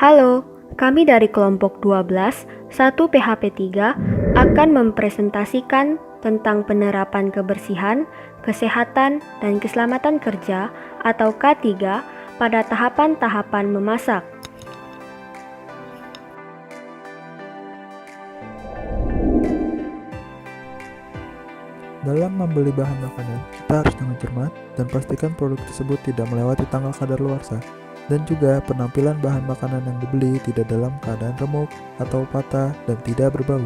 Halo, kami dari kelompok 12, 1 PHP 3 akan mempresentasikan tentang penerapan kebersihan, kesehatan, dan keselamatan kerja atau K3 pada tahapan-tahapan memasak. Dalam membeli bahan makanan, kita harus dengan cermat dan pastikan produk tersebut tidak melewati tanggal kadaluarsa. Dan juga penampilan bahan makanan yang dibeli tidak dalam keadaan remuk atau patah dan tidak berbau.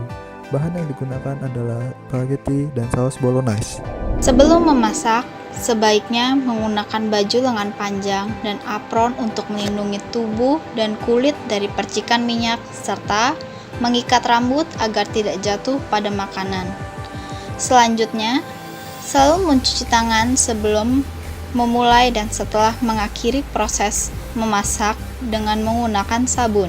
Bahan yang digunakan adalah spaghetti dan saus bolognese. Sebelum memasak, sebaiknya menggunakan baju lengan panjang dan apron untuk melindungi tubuh dan kulit dari percikan minyak, serta mengikat rambut agar tidak jatuh pada makanan. Selanjutnya, selalu mencuci tangan sebelum memulai dan setelah mengakhiri proses memasak dengan menggunakan sabun.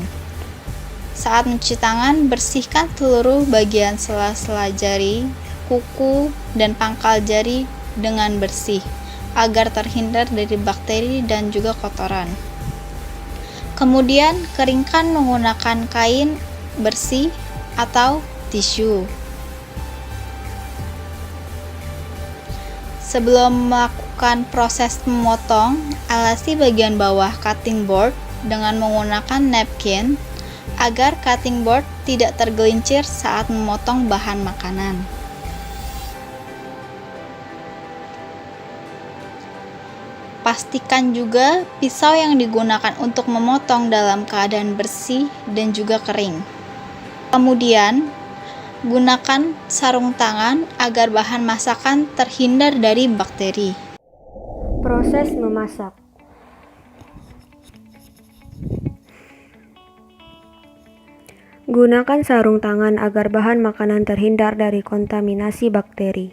Saat mencuci tangan, bersihkan seluruh bagian sela-sela jari, kuku, dan pangkal jari dengan bersih, agar terhindar dari bakteri dan juga kotoran. Kemudian, keringkan menggunakan kain bersih atau tisu. Sebelum melakukan proses memotong, alasi bagian bawah cutting board dengan menggunakan napkin agar cutting board tidak tergelincir saat memotong bahan makanan. Pastikan juga pisau yang digunakan untuk memotong dalam keadaan bersih dan juga kering. Kemudian, gunakan sarung tangan agar bahan masakan terhindar dari bakteri. Proses memasak. Gunakan sarung tangan agar bahan makanan terhindar dari kontaminasi bakteri.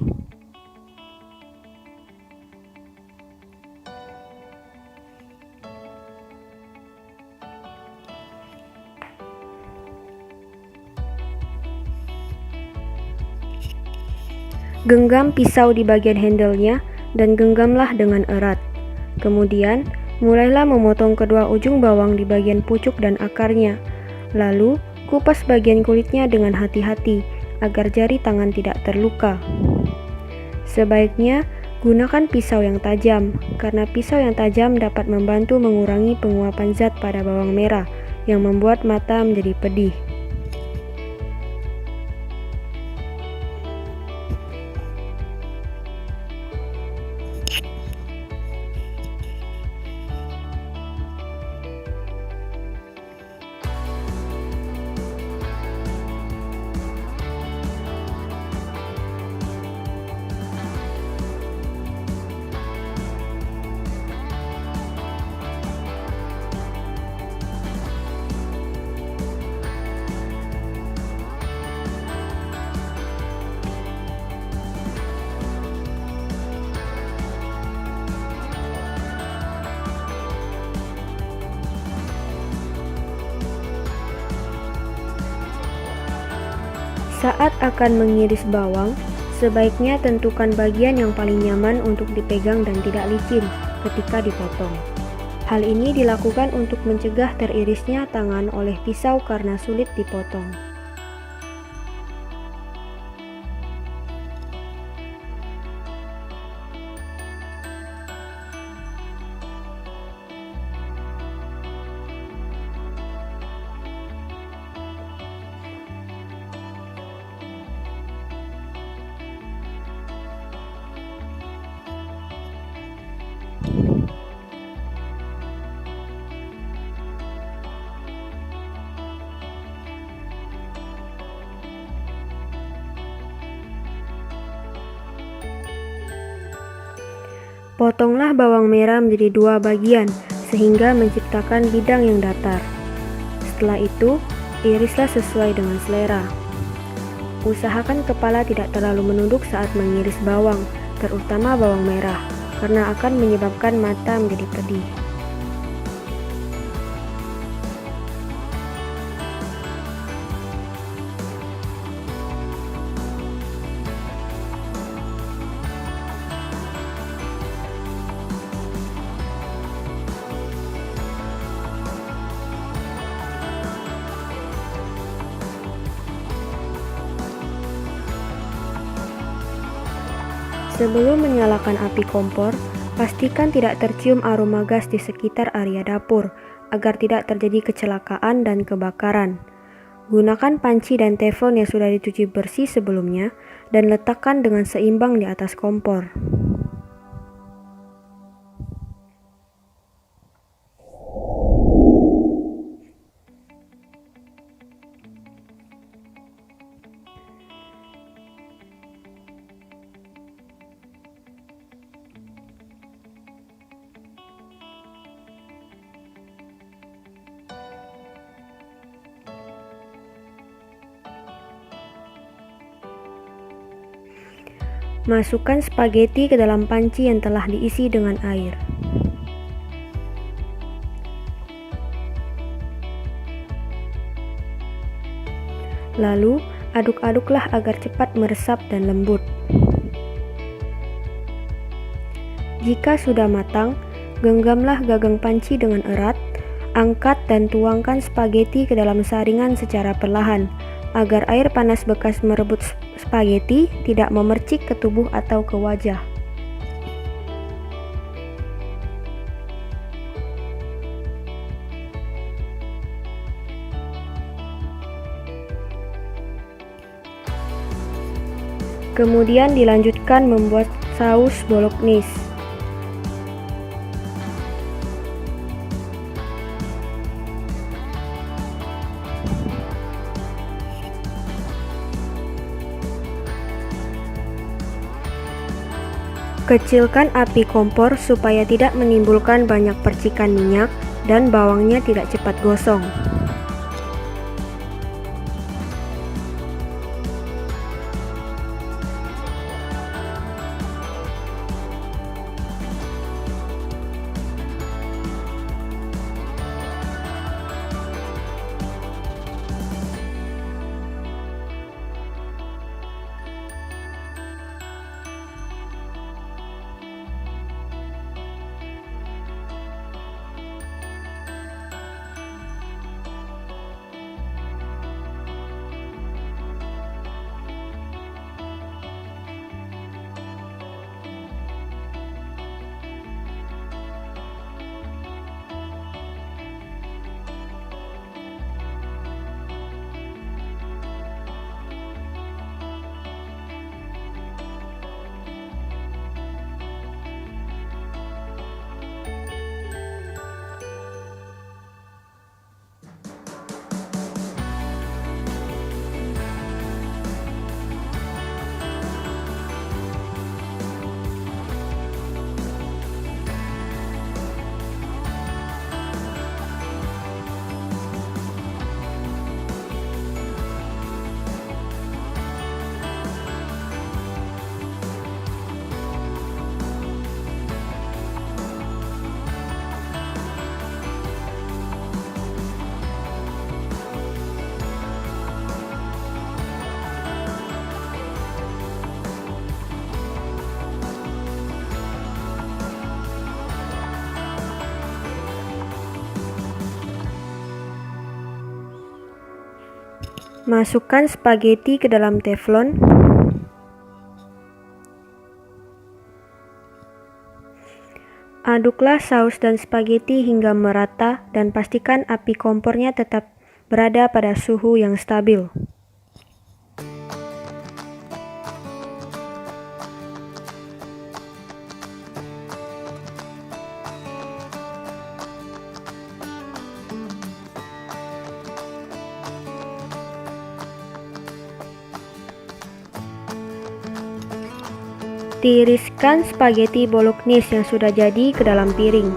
Genggam pisau di bagian handle-nya dan genggamlah dengan erat. Kemudian, mulailah memotong kedua ujung bawang di bagian pucuk dan akarnya. Lalu, kupas bagian kulitnya dengan hati-hati agar jari tangan tidak terluka. Sebaiknya, gunakan pisau yang tajam, karena pisau yang tajam dapat membantu mengurangi penguapan zat pada bawang merah yang membuat mata menjadi pedih. Saat akan mengiris bawang, sebaiknya tentukan bagian yang paling nyaman untuk dipegang dan tidak licin ketika dipotong. Hal ini dilakukan untuk mencegah teririsnya tangan oleh pisau karena sulit dipotong. Potonglah bawang merah menjadi 2 bagian sehingga menciptakan bidang yang datar. Setelah itu, irislah sesuai dengan selera. Usahakan kepala tidak terlalu menunduk saat mengiris bawang, terutama bawang merah, karena akan menyebabkan mata menjadi pedih. Sebelum menyalakan api kompor, pastikan tidak tercium aroma gas di sekitar area dapur agar tidak terjadi kecelakaan dan kebakaran. Gunakan panci dan teflon yang sudah dicuci bersih sebelumnya dan letakkan dengan seimbang di atas kompor. Masukkan spaghetti ke dalam panci yang telah diisi dengan air. Lalu, aduk-aduklah agar cepat meresap dan lembut. Jika sudah matang, genggamlah gagang panci dengan erat, angkat dan tuangkan spaghetti ke dalam saringan secara perlahan, agar air panas bekas merebut spaghetti tidak memercik ke tubuh atau ke wajah. Kemudian dilanjutkan membuat saus bolognese. Kecilkan api kompor supaya tidak menimbulkan banyak percikan minyak dan bawangnya tidak cepat gosong. Masukkan spaghetti ke dalam teflon. Aduklah saus dan spaghetti hingga merata dan pastikan api kompornya tetap berada pada suhu yang stabil. Tiriskan spaghetti bolognese yang sudah jadi ke dalam piring.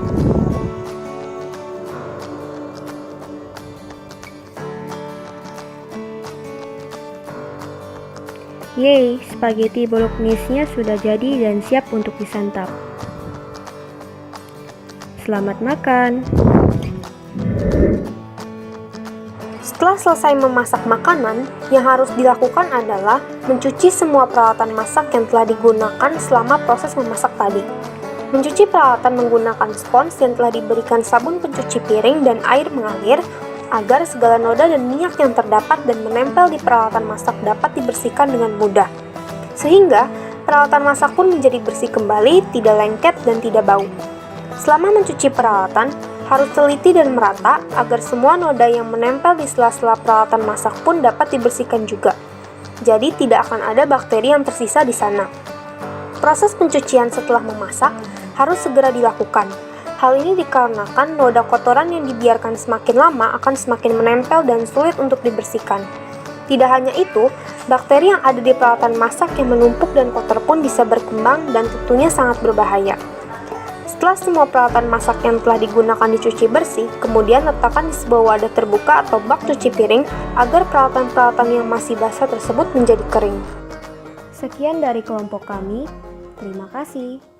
Yeay, spaghetti bolognese-nya sudah jadi dan siap untuk disantap. Selamat makan! Setelah selesai memasak makanan, yang harus dilakukan adalah mencuci semua peralatan masak yang telah digunakan selama proses memasak tadi. Mencuci peralatan menggunakan spons yang telah diberikan sabun pencuci piring dan air mengalir agar segala noda dan minyak yang terdapat dan menempel di peralatan masak dapat dibersihkan dengan mudah. Sehingga Peralatan masak pun menjadi bersih kembali, tidak lengket dan tidak bau. Selama mencuci peralatan, harus teliti dan merata agar semua noda yang menempel di sela-sela peralatan masak pun dapat dibersihkan juga. Jadi tidak akan ada bakteri yang tersisa di sana. Proses pencucian setelah memasak harus segera dilakukan. Hal ini dikarenakan noda kotoran yang dibiarkan semakin lama akan semakin menempel dan sulit untuk dibersihkan. Tidak hanya itu, bakteri yang ada di peralatan masak yang menumpuk dan kotor pun bisa berkembang dan tentunya sangat berbahaya. Setelah semua peralatan masak yang telah digunakan dicuci bersih, kemudian letakkan di sebuah wadah terbuka atau bak cuci piring agar peralatan-peralatan yang masih basah tersebut menjadi kering. Sekian dari kelompok kami. Terima kasih.